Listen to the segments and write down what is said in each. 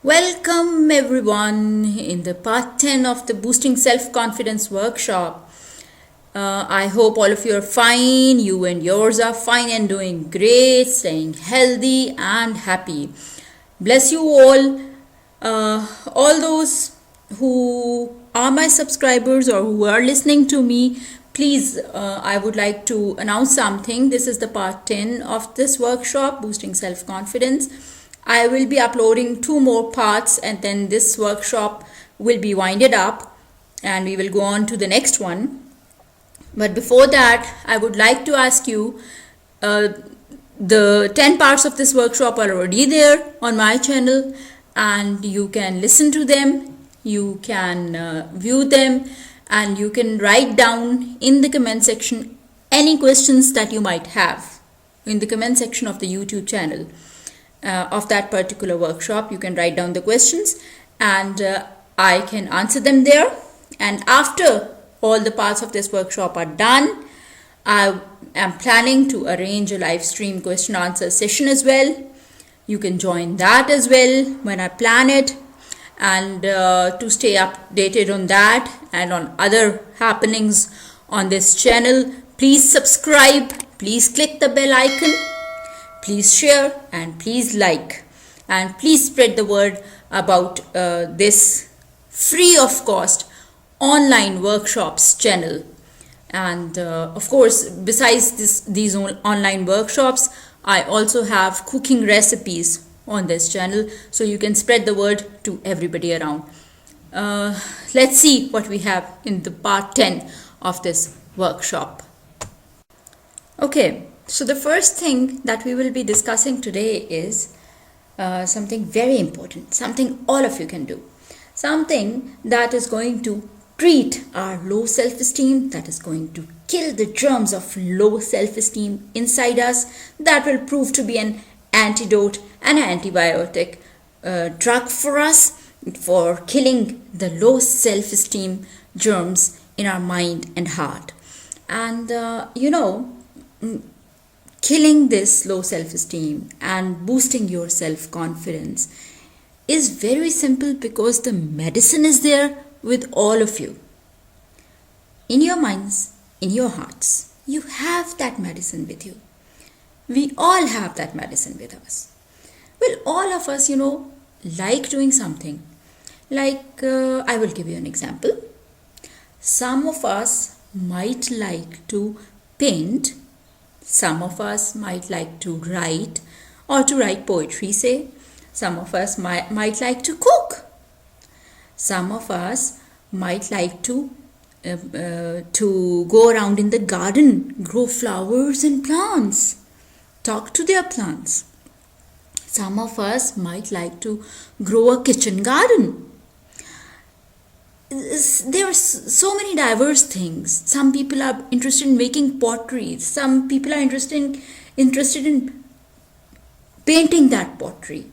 Welcome everyone in the part 10 of the Boosting Self-Confidence workshop. I hope all of you are fine, you and yours are fine and doing great, staying healthy and happy. Bless you all. All those who are my subscribers or who are listening to me, please, I would like to announce something. This is the part 10 of this workshop, Boosting Self-Confidence. I will be uploading 2 more parts and then this workshop will be winded up and we will go on to the next one. But before that, I would like to ask you, the 10 parts of this workshop are already there on my channel and you can listen to them, you can view them, and you can write down in the comment section any questions that you might have in the comment section of the YouTube channel. Of that particular workshop. You can write down the questions and I can answer them there. And after all the parts of this workshop are done, I am planning to arrange a live stream question answer session as well. You can join that as well when I plan it. And to stay updated on that and on other happenings on this channel, please subscribe, please click the bell icon. Please share and please like and please spread the word about this free of cost online workshops channel. And of course, besides these online workshops, I also have cooking recipes on this channel, so you can spread the word to everybody around. Let's see what we have in the part 10 of this workshop. Okay. So the first thing that we will be discussing today is something very important, something all of you can do, something that is going to treat our low self-esteem, that is going to kill the germs of low self-esteem inside us, that will prove to be an antidote, an antibiotic drug for us for killing the low self-esteem germs in our mind and heart. And killing this low self-esteem and boosting your self-confidence is very simple because the medicine is there with all of you. In your minds, in your hearts, you have that medicine with you. We all have that medicine with us. Well, all of us, like doing something. Like, I will give you an example. Some of us might like to paint. Some of us might like to write or to write poetry, say. Some of us might like to cook. Some of us might like to go around in the garden, grow flowers and plants, talk to their plants. Some of us might like to grow a kitchen garden. There are so many diverse things. Some people are interested in making pottery. Some people are interested in painting that pottery.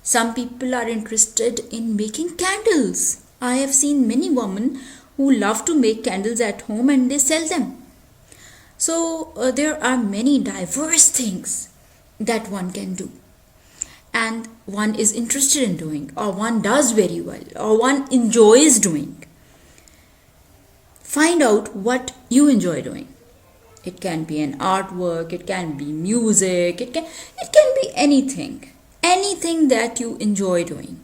Some people are interested in making candles. I have seen many women who love to make candles at home and they sell them. So there are many diverse things that one can do. And one is interested in doing, or one does very well, or one enjoys doing. Find out what you enjoy doing. It can be an artwork, it can be music, it can be anything that you enjoy doing.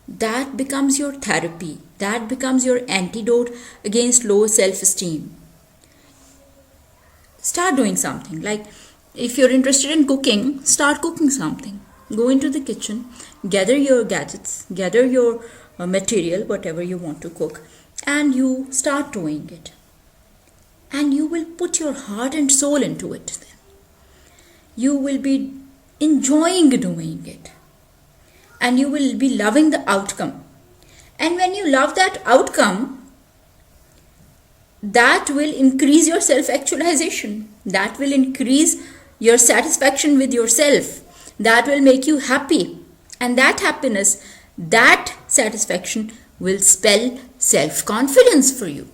That becomes your therapy, that becomes your antidote against low self-esteem. Start doing something. Like, if you're interested in cooking, start cooking something. Go into the kitchen, gather your gadgets, gather your material, whatever you want to cook, and you start doing it. And you will put your heart and soul into it then. You will be enjoying doing it. And you will be loving the outcome. And when you love that outcome, that will increase your self-actualization. That will increase your satisfaction with yourself. That will make you happy. And that happiness, that satisfaction will spell self-confidence for you.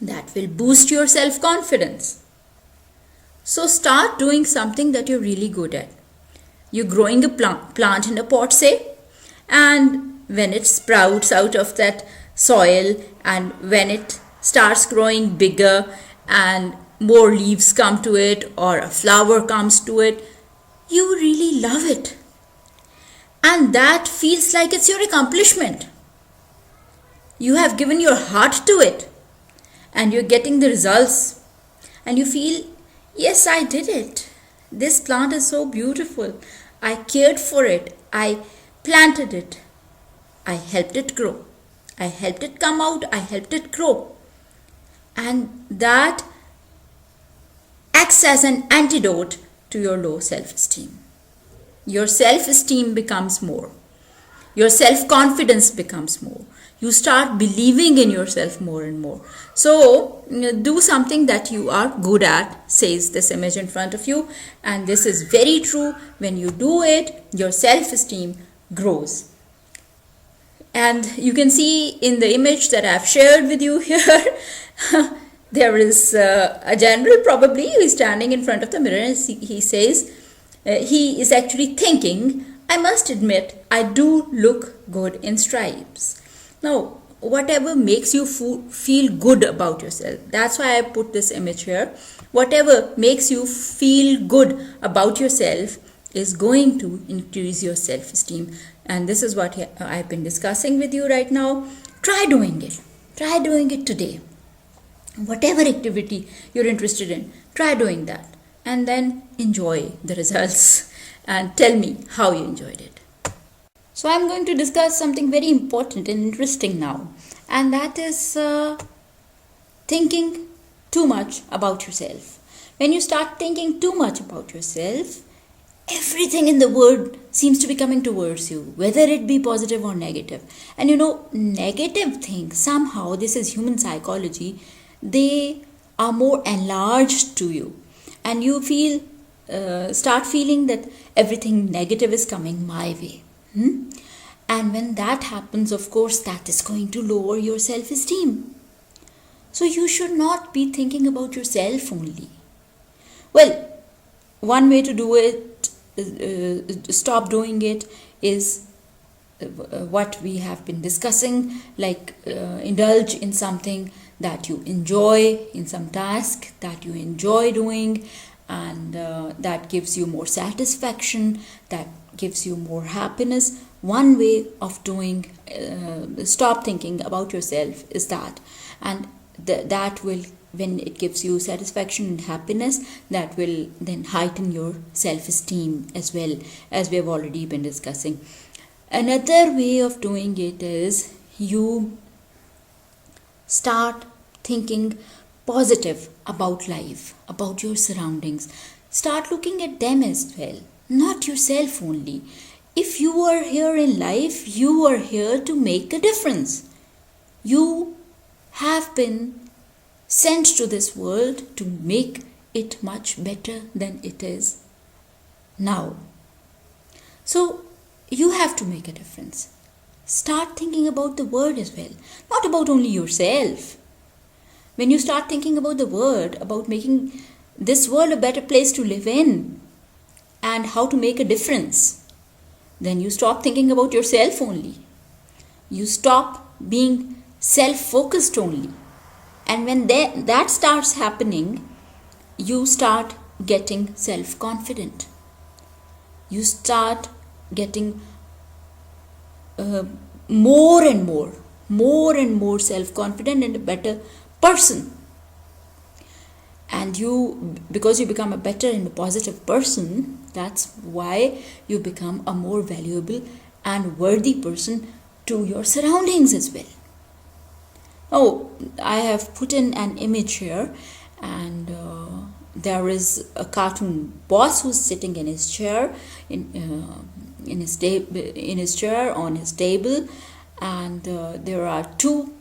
That will boost your self-confidence. So start doing something that you're really good at. You're growing a plant in a pot, say, and when it sprouts out of that soil and when it starts growing bigger and more leaves come to it or a flower comes to it, you really love it. And that feels like it's your accomplishment. You have given your heart to it and you're getting the results. And you feel, yes, I did it. This plant is so beautiful. I cared for it. I planted it. I helped it grow. I helped it come out. I helped it grow. And that acts as an antidote to your low self-esteem. Your self-esteem becomes more. Your self-confidence becomes more. You start believing in yourself more and more. So, do something that you are good at, says this image in front of you. And this is very true. When you do it, your self-esteem grows. And you can see in the image that I've shared with you here, there is a general probably who is standing in front of the mirror and he says, he is actually thinking, I must admit, I do look good in stripes. Now, whatever makes you feel good about yourself, that's why I put this image here. Whatever makes you feel good about yourself is going to increase your self-esteem. And this is what I've been discussing with you right now. Try doing it. Try doing it today. Whatever activity you're interested in, try doing that. And then enjoy the results and tell me how you enjoyed it. So I'm going to discuss something very important and interesting now. And that is thinking too much about yourself. When you start thinking too much about yourself, everything in the world seems to be coming towards you, whether it be positive or negative. And negative things, somehow, this is human psychology, they are more enlarged to you. And you start feeling that everything negative is coming my way. And when that happens, of course, that is going to lower your self-esteem. So you should not be thinking about yourself only. Well, one way to do it, stop doing it, is what we have been discussing, like indulge in something that you enjoy, in some task that you enjoy doing, and that gives you more satisfaction, that gives you more happiness. One way of doing, stop thinking about yourself is that. And that will, when it gives you satisfaction and happiness, that will then heighten your self-esteem as well, as we have already been discussing. Another way of doing it is you start thinking positive about life, about your surroundings. Start looking at them as well, not yourself only. If you are here in life, you are here to make a difference. You have been sent to this world to make it much better than it is now. So you have to make a difference. Start thinking about the world as well, not about only yourself. When you start thinking about the world, about making this world a better place to live in and how to make a difference, then you stop thinking about yourself only. You stop being self-focused only. And when that starts happening, you start getting self-confident. You start getting more and more self-confident and a better person. And because you become a better and a positive person, that's why you become a more valuable and worthy person to your surroundings as well. Oh, I have put in an image here, and there is a cartoon boss who's sitting in his chair, in his chair on his table, and there are two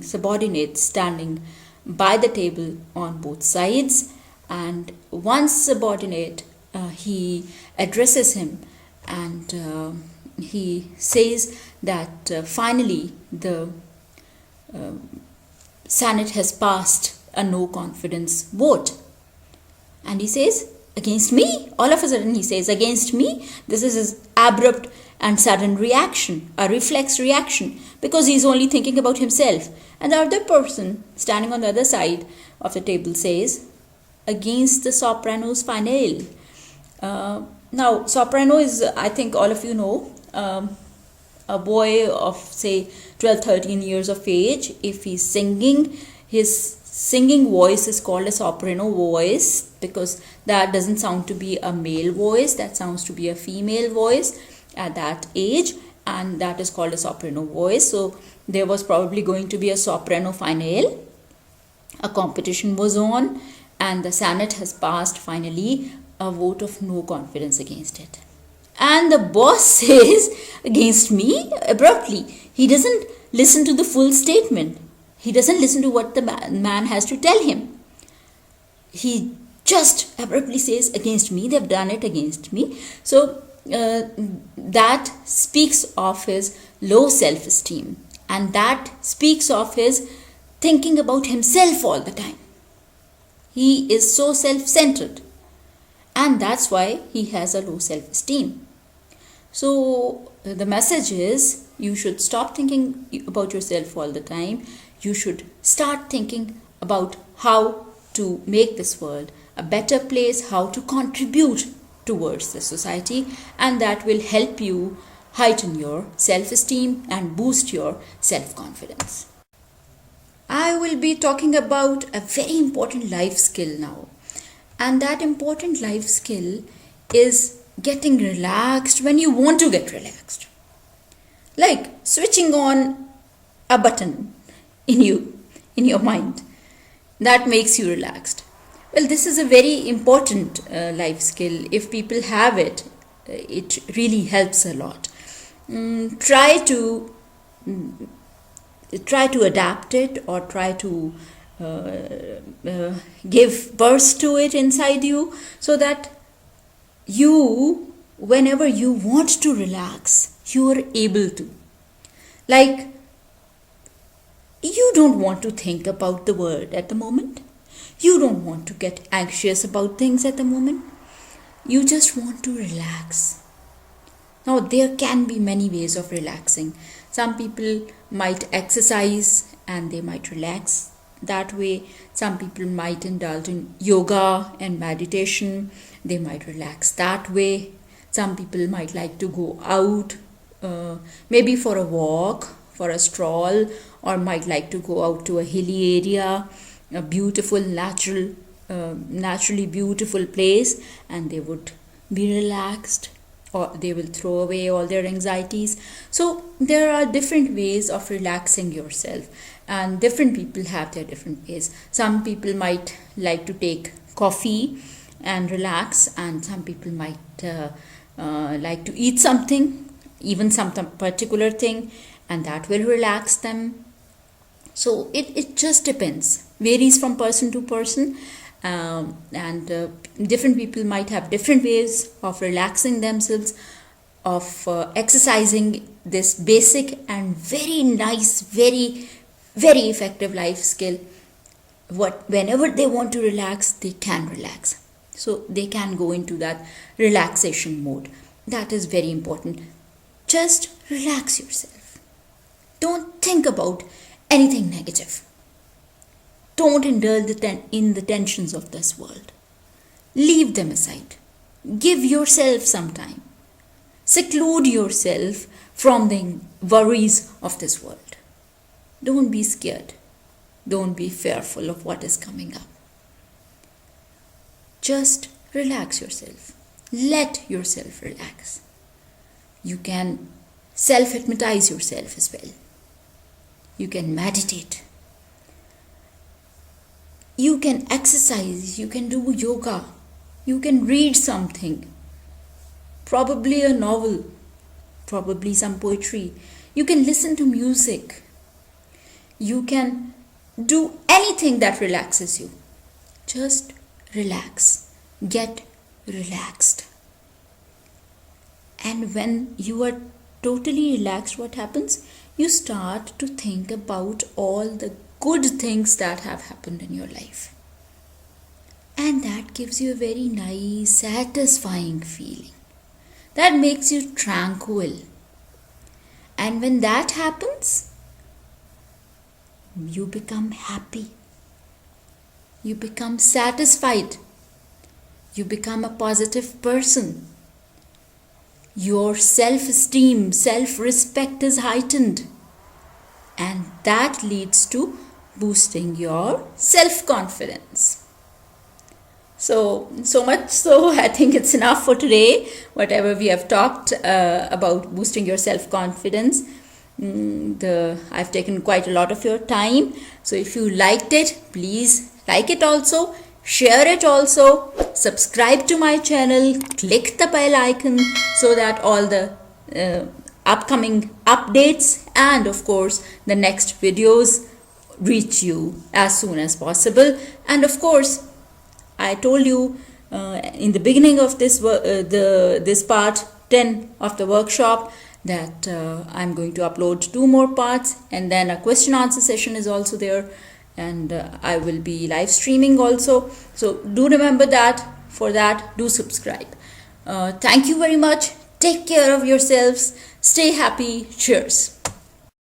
subordinates standing by the table on both sides, and one subordinate he addresses him, and he says that finally the Senate has passed a no confidence vote, and he says Against me? All of a sudden he says, against me? This is his abrupt and sudden reaction, a reflex reaction, because he's only thinking about himself. And the other person standing on the other side of the table says, against the soprano's finale. Now, soprano is, I think all of you know, a boy of say 12, 13 years of age. If he's singing, his singing voice is called a soprano voice, because that doesn't sound to be a male voice, that sounds to be a female voice at that age, and that is called a soprano voice. So there was probably going to be a soprano finale. A competition was on, and the Senate has passed finally a vote of no confidence against it. And the boss says, against me, abruptly. He doesn't listen to the full statement. He doesn't listen to what the man has to tell him. He just abruptly says, against me, they've done it against me. So that speaks of his low self-esteem, and that speaks of his thinking about himself all the time. He is so self-centered, and that's why he has a low self-esteem. So the message is, you should stop thinking about yourself all the time. You should start thinking about how to make this world a better place, how to contribute towards the society, and that will help you heighten your self-esteem and boost your self-confidence. I will be talking about a very important life skill now, and that important life skill is getting relaxed when you want to get relaxed. Like switching on a button in your mind that makes you relaxed. Well, this is a very important life skill. If people have it, it really helps a lot. Try to adapt it, or try to give birth to it inside you, so that you, whenever you want to relax, you are able to. Like, you don't want to think about the world at the moment. You don't want to get anxious about things at the moment. You just want to relax. Now, there can be many ways of relaxing. Some people might exercise and they might relax that way. Some people might indulge in yoga and meditation. They might relax that way. Some people might like to go out, maybe for a walk, for a stroll, or might like to go out to a hilly area, a beautiful naturally beautiful place, and they would be relaxed, or they will throw away all their anxieties. So there are different ways of relaxing yourself, and different people have their different ways. Some people might like to take coffee and relax, and some people might like to eat something, even some particular thing, and that will relax them. So it just depends, varies from person to person, and different people might have different ways of relaxing themselves, of exercising this basic and very nice, very, very effective life skill. Whenever they want to relax, they can relax. So they can go into that relaxation mode. That is very important. Just relax yourself. Don't think about anything negative. Don't indulge in the tensions of this world. Leave them aside. Give yourself some time. Seclude yourself from the worries of this world. Don't be scared. Don't be fearful of what is coming up. Just relax yourself. Let yourself relax. You can self-hypnotize yourself as well. You can meditate. You can exercise. You can do yoga. You can read something. Probably a novel. Probably some poetry. You can listen to music. You can do anything that relaxes you. Just relax. Get relaxed. And when you are totally relaxed, what happens? You start to think about all the good things that have happened in your life. And that gives you a very nice, satisfying feeling. That makes you tranquil. And when that happens, you become happy. You become satisfied. You become a positive person. Your self-esteem, self-respect is heightened. And that leads to boosting your self-confidence. So much so, I think it's enough for today. Whatever we have talked about boosting your self-confidence. I've taken quite a lot of your time. So if you liked it, please like it also. Share it also. Subscribe to my channel. Click the bell icon so that all the upcoming updates and of course the next videos reach you as soon as possible. And of course, I told you in the beginning of this this part 10 of the workshop that I'm going to upload 2 more parts, and then a question answer session is also there, and I will be live streaming also. So do remember that. For that, do subscribe. Thank you very much. Take care of yourselves. Stay happy. Cheers.